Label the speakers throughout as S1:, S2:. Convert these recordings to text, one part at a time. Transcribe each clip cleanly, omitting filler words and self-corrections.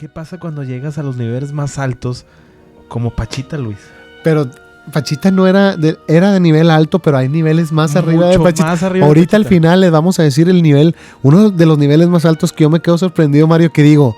S1: ¿qué pasa cuando llegas a los niveles más altos como Pachita, Luis?
S2: Pero Pachita no era de nivel alto, pero hay niveles más arriba de Pachita.
S1: Más arriba
S2: Ahorita
S1: de
S2: al final les vamos a decir el nivel, uno de los niveles más altos que yo me quedo sorprendido, Mario, que digo,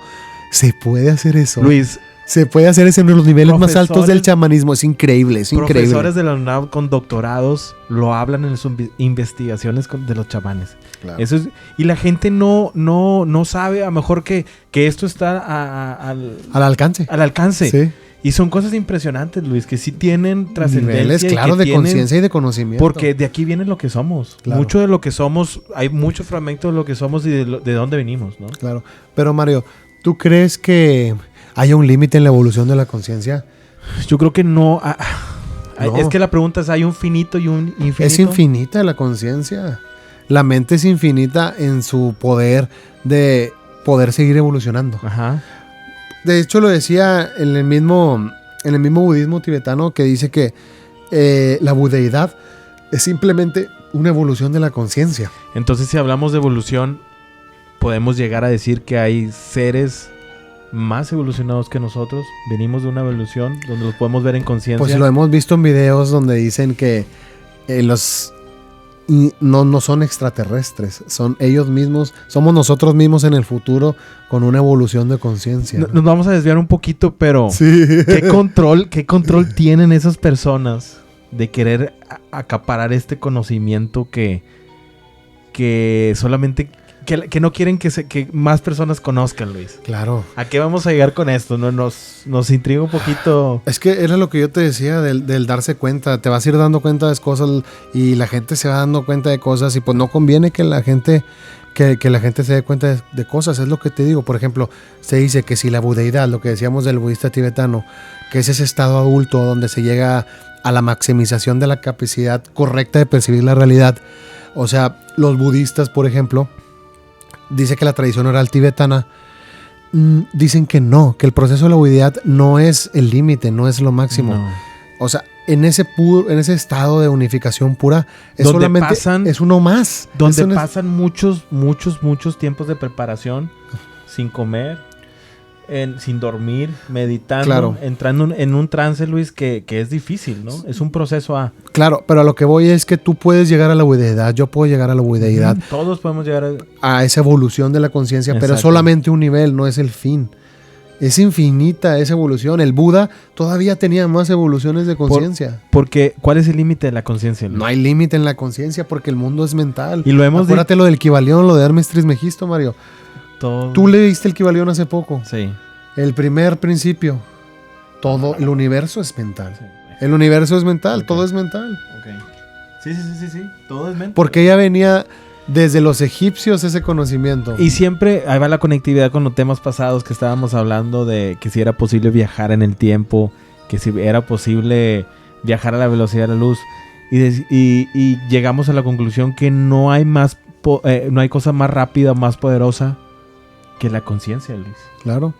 S2: ¿se puede hacer eso?
S1: Luis,
S2: Se puede hacer eso en los niveles más altos del chamanismo. Es increíble, es increíble.
S1: Profesores de la UNAM con doctorados lo hablan en sus investigaciones de los chamanes.
S2: Claro.
S1: Eso es, y la gente no sabe a lo mejor que esto está al
S2: alcance.
S1: Al alcance.
S2: Sí.
S1: Y son cosas impresionantes, Luis, que sí tienen trascendencia.
S2: Niveles, claro, de conciencia y de conocimiento.
S1: Porque de aquí viene lo que somos. Claro. Mucho de lo que somos, hay muchos fragmentos de lo que somos y de dónde venimos, ¿no?
S2: Claro. Pero Mario, ¿tú crees que haya un límite en la evolución de la conciencia?
S1: Yo creo que no.
S2: No.
S1: Es que la pregunta es, ¿hay un finito y un infinito?
S2: Es infinita la conciencia. La mente es infinita en su poder de poder seguir evolucionando.
S1: Ajá.
S2: De hecho, lo decía en el mismo budismo tibetano, que dice que la budeidad es simplemente una evolución de la conciencia.
S1: Entonces, si hablamos de evolución, podemos llegar a decir que hay seres más evolucionados que nosotros. Venimos de una evolución donde los podemos ver en conciencia.
S2: Pues lo hemos visto en videos donde dicen que no son extraterrestres, son ellos mismos, somos nosotros mismos en el futuro con una evolución de conciencia, ¿no?
S1: Nos vamos a desviar un poquito, pero
S2: sí.
S1: ¿Qué control tienen esas personas de querer acaparar este conocimiento que solamente que no quieren que más personas conozcan, Luis?
S2: Claro.
S1: ¿A qué vamos a llegar con esto? ¿No? Nos intriga un poquito.
S2: Es que era lo que yo te decía del darse cuenta. Te vas a ir dando cuenta de cosas y la gente se va dando cuenta de cosas y pues no conviene que la gente se dé cuenta de cosas. Es lo que te digo. Por ejemplo, se dice que si la budeidad, lo que decíamos del budista tibetano, que es ese estado adulto donde se llega a la maximización de la capacidad correcta de percibir la realidad. O sea, los budistas, por ejemplo, dice que la tradición oral tibetana dicen que no, que el proceso de la budeidad no es el límite, no es lo máximo.
S1: No.
S2: O sea, en ese estado de unificación pura es
S1: donde
S2: solamente es uno más.
S1: Donde pasan muchos tiempos de preparación sin comer, sin dormir, meditando,
S2: claro,
S1: entrando en un trance, Luis, que es difícil, ¿no? Es un proceso a...
S2: Claro, pero a lo que voy es que tú puedes llegar a la budeidad, yo puedo llegar a la budeidad.
S1: Todos podemos llegar
S2: a esa evolución de la conciencia, pero solamente un nivel, no es el fin. Es infinita esa evolución. El Buda todavía tenía más evoluciones de conciencia.
S1: Porque, ¿cuál es el límite de la conciencia?
S2: No hay límite en la conciencia porque el mundo es mental.
S1: Y lo hemos
S2: Acuérdate lo del Kybalión, lo de Hermes Trismegisto, Mario. Tú leíste el Kybalión hace poco.
S1: Sí.
S2: El primer principio. Todo el universo es mental. Sí. El universo es mental, todo es mental.
S1: Okay. Sí. Todo es mental.
S2: Porque ya venía desde los egipcios ese conocimiento.
S1: Y siempre, ahí va la conectividad con los temas pasados que estábamos hablando de que si era posible viajar en el tiempo, que si era posible viajar a la velocidad de la luz. Y llegamos a la conclusión que no hay cosa más rápida, más poderosa que la conciencia, Luis.
S2: Claro.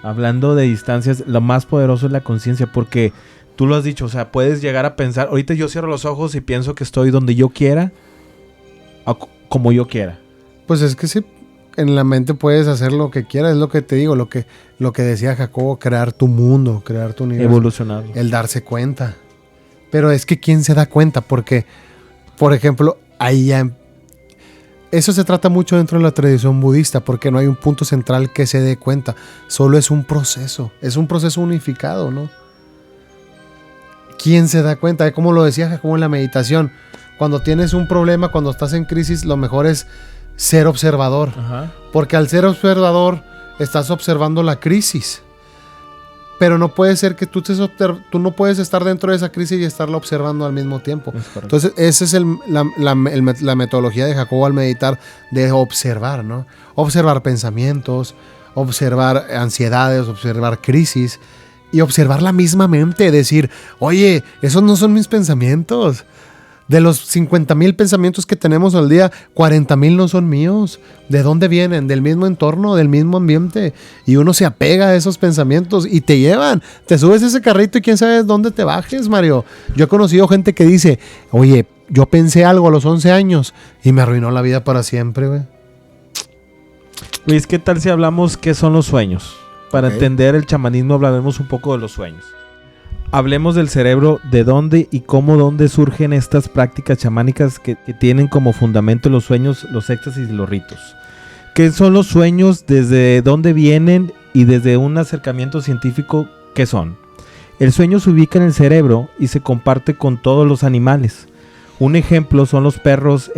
S1: Hablando de distancias, lo más poderoso es la conciencia, porque tú lo has dicho, o sea, puedes llegar a pensar, ahorita yo cierro los ojos y pienso que estoy donde yo quiera, como yo quiera.
S2: Pues es que sí, en la mente puedes hacer lo que quieras, es lo que te digo, lo que decía Jacobo, crear tu mundo, crear tu universo.
S1: Evolucionar.
S2: El darse cuenta. Pero es que ¿quién se da cuenta? Porque, por ejemplo, ahí ya... Eso se trata mucho dentro de la tradición budista, porque no hay un punto central que se dé cuenta. Solo es un proceso unificado, ¿no? ¿Quién se da cuenta? Como lo decía Jacobo en la meditación, cuando tienes un problema, cuando estás en crisis, lo mejor es ser observador.
S1: Ajá.
S2: Porque al ser observador, estás observando la crisis. Pero no puede ser que tú no puedes estar dentro de esa crisis y estarla observando al mismo tiempo. Entonces, esa es la metodología de Jacobo al meditar, de observar, ¿no? Observar pensamientos, observar ansiedades, observar crisis y observar la misma mente. Decir, oye, esos no son mis pensamientos. De los 50,000 pensamientos que tenemos al día, 40,000 no son míos. ¿De dónde vienen? Del mismo entorno, del mismo ambiente. Y uno se apega a esos pensamientos y te llevan. Te subes a ese carrito y quién sabe dónde te bajes, Mario. Yo he conocido gente que dice, oye, yo pensé algo a los 11 años y me arruinó la vida para siempre, güey.
S1: Luis, ¿qué tal si hablamos qué son los sueños? para entender el chamanismo, hablaremos un poco de los sueños. Hablemos del cerebro, de dónde y dónde surgen estas prácticas chamánicas que tienen como fundamento los sueños, los éxtasis y los ritos. ¿Qué son los sueños? ¿Desde dónde vienen? Y desde un acercamiento científico, ¿qué son? El sueño se ubica en el cerebro y se comparte con todos los animales. Un ejemplo son los perros.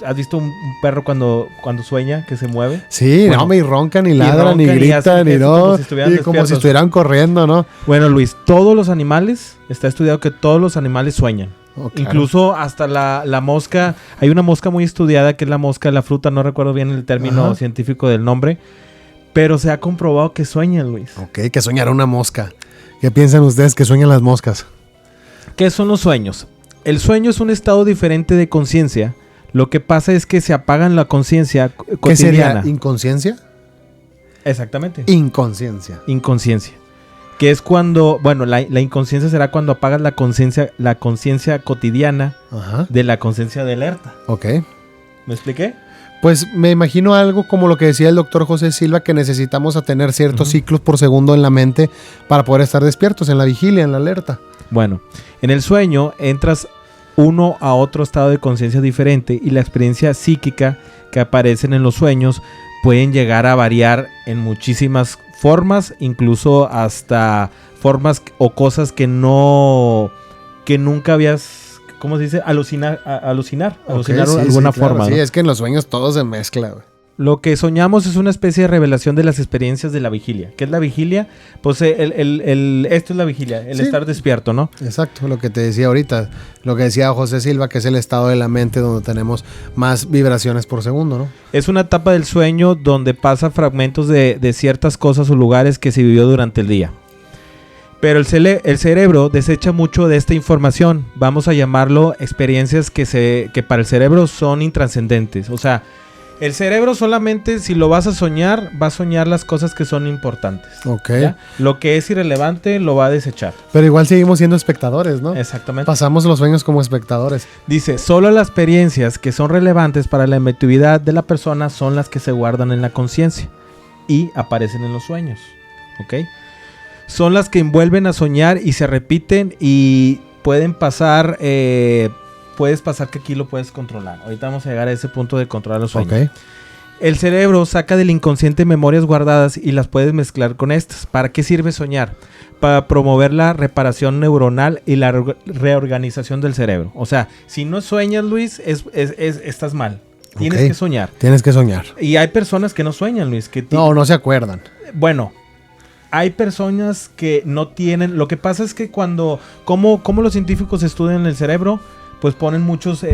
S1: ¿Has visto un perro cuando sueña que se mueve?
S2: Sí, bueno, no, y roncan y ladran y gritan y no. Como si estuvieran corriendo, ¿no?
S1: Bueno, Luis, todos los animales, está estudiado que todos los animales sueñan. Oh, claro. Incluso hasta la mosca. Hay una mosca muy estudiada que es la mosca de la fruta. No recuerdo bien el término científico del nombre. Pero se ha comprobado que sueñan, Luis.
S2: Ok, que soñará una mosca. ¿Qué piensan ustedes que sueñan las moscas?
S1: ¿Qué son los sueños? El sueño es un estado diferente de conciencia. Lo que pasa es que se apagan la conciencia cotidiana.
S2: ¿Qué sería? ¿Inconsciencia?
S1: Exactamente.
S2: Inconsciencia.
S1: Inconsciencia. Que es cuando, bueno, la inconsciencia será cuando apagas la conciencia cotidiana de la conciencia de alerta.
S2: Ok.
S1: ¿Me expliqué?
S2: Pues me imagino algo como lo que decía el doctor José Silva, que necesitamos a tener ciertos ciclos por segundo en la mente para poder estar despiertos en la vigilia, en la alerta.
S1: Bueno, en el sueño entras uno a otro estado de conciencia diferente y la experiencia psíquica que aparecen en los sueños pueden llegar a variar en muchísimas formas, incluso hasta formas o cosas que nunca habías, ¿cómo se dice? Alucinar de alguna forma.
S2: Sí,
S1: ¿no?
S2: Es que en los sueños todo se mezcla, güey.
S1: Lo que soñamos es una especie de revelación de las experiencias de la vigilia. ¿Qué es la vigilia? Pues esto es la vigilia, el estar despierto, ¿no?
S2: Exacto, lo que te decía ahorita, lo que decía José Silva, que es el estado de la mente donde tenemos más vibraciones por segundo, ¿no?
S1: Es una etapa del sueño donde pasa fragmentos de ciertas cosas o lugares que se vivió durante el día. Pero el cerebro desecha mucho de esta información. Vamos a llamarlo experiencias que para el cerebro son intrascendentes. O sea, el cerebro solamente, si lo vas a soñar, va a soñar las cosas que son importantes.
S2: Ok.
S1: ¿Ya? Lo que es irrelevante lo va a desechar.
S2: Pero igual seguimos siendo espectadores, ¿no?
S1: Exactamente.
S2: Pasamos los sueños como espectadores.
S1: Dice, solo las experiencias que son relevantes para la emotividad de la persona son las que se guardan en la conciencia y aparecen en los sueños. ¿Ok? Son las que envuelven a soñar y se repiten y pueden pasar... puedes pasar que aquí lo puedes controlar. Ahorita vamos a llegar a ese punto de controlar los sueños. Okay. El cerebro saca del inconsciente memorias guardadas y las puedes mezclar con estas. ¿Para qué sirve soñar? Para promover la reparación neuronal y la reorganización del cerebro. O sea, si no sueñas, Luis, estás mal. Tienes que soñar.
S2: Tienes que soñar.
S1: Y hay personas que no sueñan, Luis.
S2: No se acuerdan.
S1: Bueno, hay personas que no tienen... Lo que pasa es que ¿cómo los científicos estudian el cerebro? Pues ponen muchos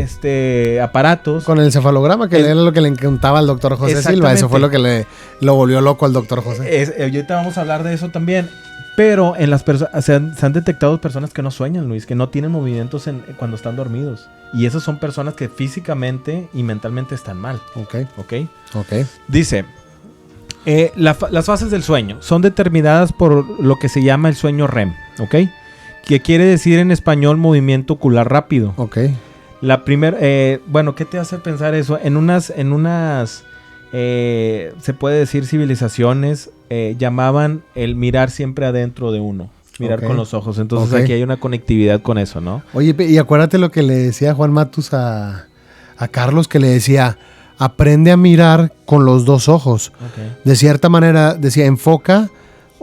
S1: aparatos.
S2: Con el encefalograma, que era lo que le encantaba al doctor José Silva. Eso fue lo que lo volvió loco al doctor José.
S1: Ahorita vamos a hablar de eso también. Pero en las personas se han detectado personas que no sueñan, Luis, que no tienen movimientos cuando están dormidos. Y esas son personas que físicamente y mentalmente están mal. Ok. Dice, las fases del sueño son determinadas por lo que se llama el sueño REM. ¿Ok? Que quiere decir en español movimiento ocular rápido.
S2: Ok.
S1: La primera, ¿qué te hace pensar eso? En unas se puede decir civilizaciones, llamaban el mirar siempre adentro de uno. Mirar con los ojos. Entonces aquí hay una conectividad con eso, ¿no?
S2: Oye, y acuérdate lo que le decía Juan Matus a Carlos, que le decía, aprende a mirar con los dos ojos. Okay. De cierta manera, decía, enfoca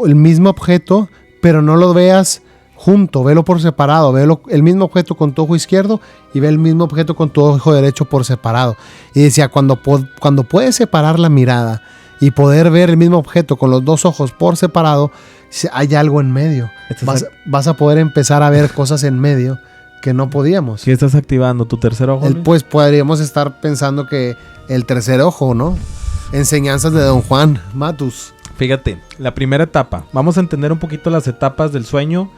S2: el mismo objeto, pero no lo veas junto, velo por separado, velo el mismo objeto con tu ojo izquierdo y ve el mismo objeto con tu ojo derecho por separado. Y decía, cuando puedes separar la mirada y poder ver el mismo objeto con los dos ojos por separado, hay algo en medio. Vas a poder empezar a ver cosas en medio que no podíamos.
S1: ¿Qué estás activando? ¿Tu tercer ojo?
S2: Pues podríamos estar pensando que el tercer ojo, ¿no? Enseñanzas de don Juan Matus.
S1: Fíjate, la primera etapa. Vamos a entender un poquito las etapas del sueño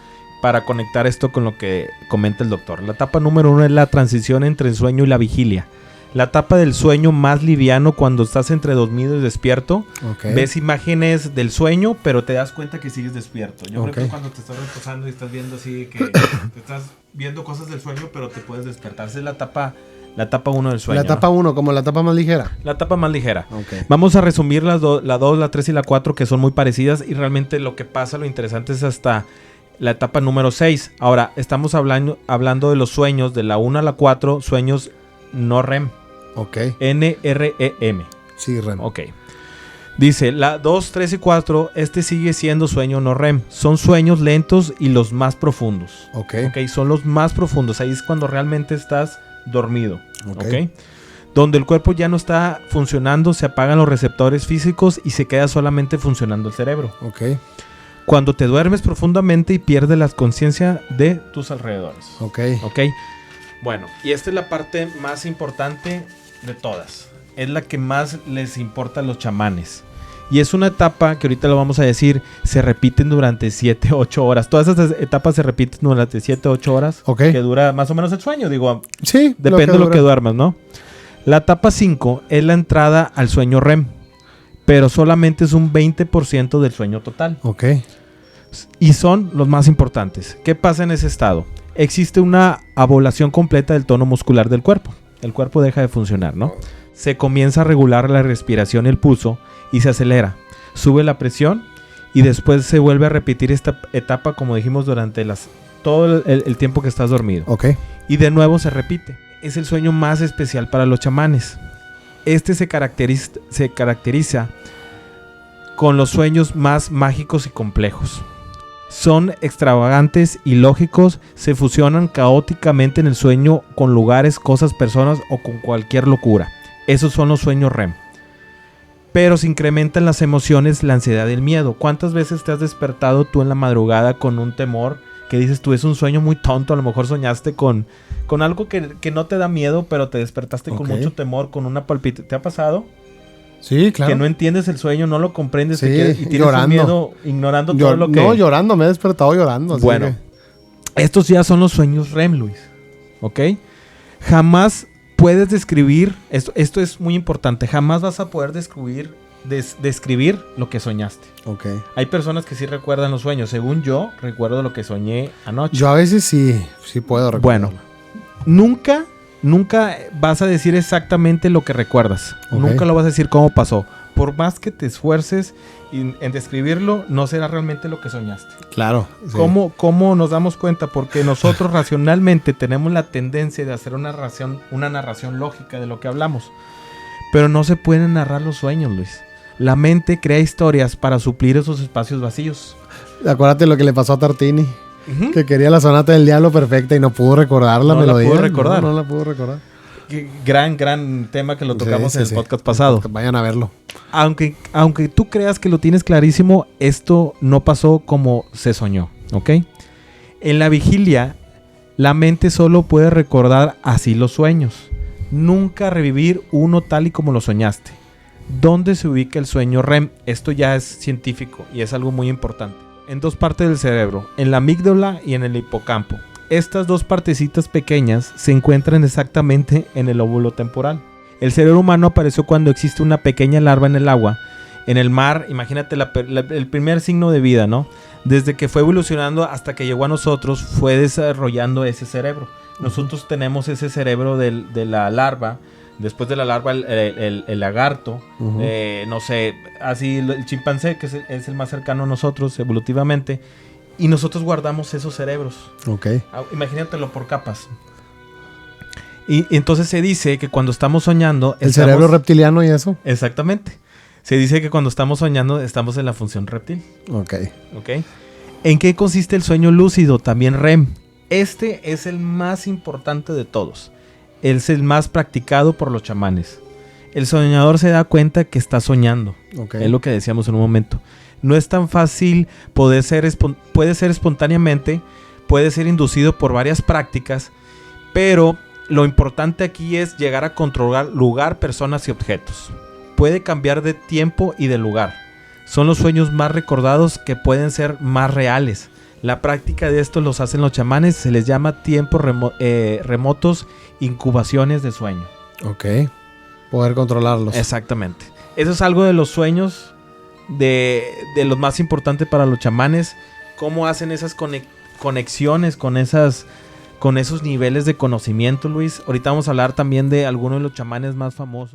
S1: para conectar esto con lo que comenta el doctor. La etapa número 1 es la transición entre el sueño y la vigilia. La etapa del sueño más liviano, cuando estás entre dormido y despierto. Okay. Ves imágenes del sueño, pero te das cuenta que sigues despierto. Yo creo que cuando te estás reposando y estás viendo así, que te estás viendo cosas del sueño, pero te puedes despertar. Esa es la etapa La etapa 1 del sueño.
S2: La etapa 1, como la etapa más ligera.
S1: La etapa más ligera.
S2: Okay.
S1: Vamos a resumir la 2, la 3 y la 4, que son muy parecidas. Y realmente lo que pasa, lo interesante es hasta la etapa número 6. Ahora, estamos hablando de los sueños de la 1 a la 4, sueños no REM.
S2: Ok.
S1: NREM.
S2: Sí, REM.
S1: Ok. Dice, la 2, 3 y 4, sigue siendo sueño no REM. Son sueños lentos y los más profundos.
S2: Ok.
S1: Ok, son los más profundos. Ahí es cuando realmente estás dormido.
S2: Ok.
S1: Ok. Donde el cuerpo ya no está funcionando, se apagan los receptores físicos y se queda solamente funcionando el cerebro.
S2: Ok.
S1: Cuando te duermes profundamente y pierdes la conciencia de tus alrededores.
S2: Ok.
S1: Ok. Bueno, y esta es la parte más importante de todas. Es la que más les importa a los chamanes. Y es una etapa que ahorita lo vamos a decir, se repiten durante 7, 8 horas. Todas esas etapas se repiten durante 7, 8 horas.
S2: Ok.
S1: Que dura más o menos el sueño, digo.
S2: Sí.
S1: Depende de lo que duermas, ¿no? La etapa 5 es la entrada al sueño REM. Pero solamente es un 20% del sueño total.
S2: Ok.
S1: Y son los más importantes. ¿Qué pasa en ese estado? Existe una ablación completa del tono muscular del cuerpo. El cuerpo deja de funcionar, ¿no? Se comienza a regular la respiración y el pulso y se acelera. Sube la presión y después se vuelve a repetir esta etapa, como dijimos, durante todo el tiempo que estás dormido.
S2: Ok.
S1: Y de nuevo se repite. Es el sueño más especial para los chamanes. Se caracteriza con los sueños más mágicos y complejos. Son extravagantes y lógicos, se fusionan caóticamente en el sueño con lugares, cosas, personas o con cualquier locura. Esos son los sueños REM. Pero se incrementan las emociones, la ansiedad y el miedo. ¿Cuántas veces te has despertado tú en la madrugada con un temor que dices tú es un sueño muy tonto? A lo mejor soñaste con algo que no te da miedo, pero te despertaste con mucho temor, con una palpitación. ¿Te ha pasado?
S2: Sí, claro.
S1: Que no entiendes el sueño, no lo comprendes,
S2: sí,
S1: y tienes un miedo ignorando todo lo que...
S2: No, llorando, me he despertado llorando.
S1: Bueno, estos ya son los sueños REM, Luis. ¿Ok? Jamás puedes describir, esto es muy importante, jamás vas a poder describir lo que soñaste.
S2: Ok.
S1: Hay personas que sí recuerdan los sueños. Según yo, recuerdo lo que soñé anoche.
S2: Yo a veces sí puedo recordar.
S1: Bueno, nunca vas a decir exactamente lo que recuerdas. Okay. Nunca lo vas a decir cómo pasó. Por más que te esfuerces en describirlo, no será realmente lo que soñaste.
S2: Claro.
S1: Sí. ¿Cómo nos damos cuenta? Porque nosotros racionalmente tenemos la tendencia de hacer una narración lógica de lo que hablamos. Pero no se pueden narrar los sueños, Luis. La mente crea historias para suplir esos espacios vacíos.
S2: Acuérdate lo que le pasó a Tartini. Que quería la sonata del diablo perfecta y no pudo recordar la melodía.
S1: No la pudo recordar. Gran tema que lo tocamos en el podcast pasado.
S2: Vayan a verlo.
S1: Aunque tú creas que lo tienes clarísimo, esto no pasó como se soñó, ¿ok? En la vigilia, la mente solo puede recordar así los sueños. Nunca revivir uno tal y como lo soñaste. ¿Dónde se ubica el sueño REM? Esto ya es científico y es algo muy importante. En dos partes del cerebro, en la amígdala y en el hipocampo. Estas dos partecitas pequeñas se encuentran exactamente en el lóbulo temporal. El cerebro humano apareció cuando existe una pequeña larva en el agua, en el mar. Imagínate el primer signo de vida, ¿no? Desde que fue evolucionando hasta que llegó a nosotros, fue desarrollando ese cerebro. Nosotros tenemos ese cerebro de la larva. Después de la larva, el lagarto, no sé, así el chimpancé, que es el más cercano a nosotros evolutivamente, y nosotros guardamos esos cerebros.
S2: Ok.
S1: Imagínatelo por capas. Y entonces se dice que cuando estamos soñando...
S2: ¿El cerebro reptiliano y eso?
S1: Exactamente. Se dice que cuando estamos soñando estamos en la función reptil.
S2: Ok.
S1: ¿En qué consiste el sueño lúcido? También REM. Este es el más importante de todos. Es el más practicado por los chamanes. El soñador se da cuenta que está soñando. Es lo que decíamos en un momento. No es tan fácil, puede ser espontáneamente, puede ser inducido por varias prácticas, pero lo importante aquí es llegar a controlar lugar, personas y objetos. Puede cambiar de tiempo y de lugar. Son los sueños más recordados que pueden ser más reales. La práctica de esto los hacen los chamanes, se les llama tiempos remotos, incubaciones de sueño.
S2: Ok. Poder controlarlos.
S1: Exactamente. Eso es algo de los sueños, de los más importantes para los chamanes. Cómo hacen esas conexiones con esas con esos niveles de conocimiento, Luis. Ahorita vamos a hablar también de algunos de los chamanes más famosos.